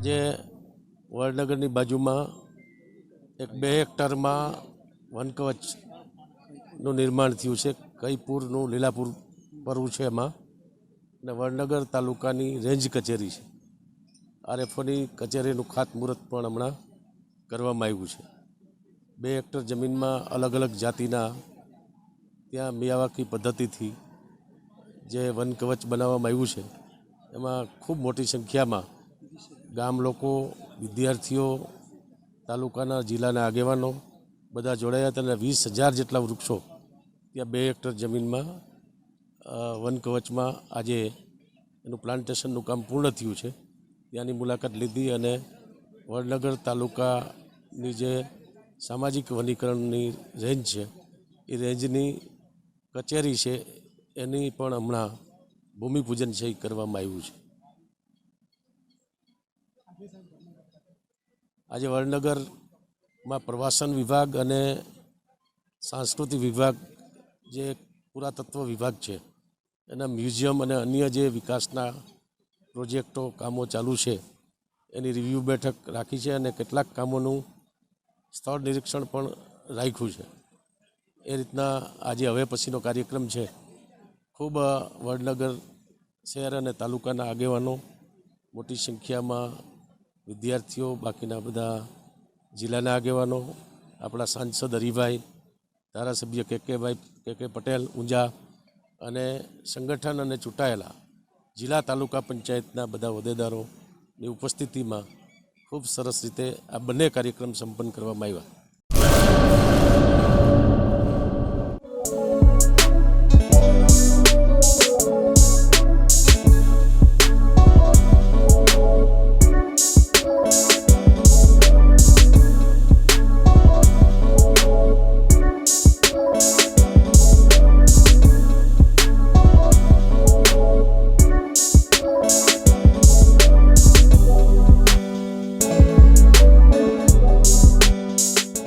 આજે વડનગરની બાજુમાં એક 2 હેક્ટરમાં વનકવચનું નિર્માણ થયું છે. કઈપુરનું લીલાપુર પરવું છે એમાં, અને વડનગર તાલુકાની રેન્જ કચેરી છે. આરએફઓની કચેરીનું ખાતમુહૂર્ત પણ હમણાં કરવામાં આવ્યું છે. 2 હેક્ટર જમીનમાં અલગ અલગ જાતિના ત્યાં મિયાવાકી પદ્ધતિથી જે વનકવચ બનાવવામાં આવ્યું છે એમાં ખૂબ મોટી સંખ્યામાં ગામ લોકો, વિદ્યાર્થીઓ, તાલુકાના જિલ્લાના આગેવાનો બધા જોડાયા હતા અને 20,000 જેટલા વૃક્ષો ત્યાં 2 હેક્ટર જમીનમાં વનકવચમાં આજે એનું પ્લાન્ટેશનનું કામ પૂર્ણ થયું છે. ત્યાંની મુલાકાત લીધી અને વડનગર તાલુકાની જે સામાજિક વનીકરણની રેન્જ છે એ રેન્જની કચેરી છે એની પણ હમણાં ભૂમિપૂજન છે એ કરવામાં આવ્યું છે. આજે વડનગરમાં પ્રવાસન વિભાગ અને સાંસ્કૃતિક વિભાગ જે પુરાતત્વ વિભાગ છે એના મ્યુઝિયમ અને અન્ય જે વિકાસના પ્રોજેક્ટો કામો ચાલુ છે એની રિવ્યૂ બેઠક રાખી છે અને કેટલાક કામોનું સ્થળ નિરીક્ષણ પણ રાખ્યું છે. એ રીતના આજે હવે પછીનો કાર્યક્રમ છે. ખૂબ વડનગર શહેર અને તાલુકાના આગેવાનો, મોટી સંખ્યામાં વિદ્યાર્થીઓ, બાકીના બધા જિલ્લાના આગેવાનો, આપણા સાંસદ હરિભાઈ, ધારાસભ્ય કે પટેલ ઊંઝા અને સંગઠન અને ચૂંટાયેલા જિલ્લા તાલુકા પંચાયતના બધા હોદ્દેદારોની ઉપસ્થિતિમાં ખૂબ સરસ રીતે આ બંને કાર્યક્રમ સંપન્ન કરવામાં આવ્યા.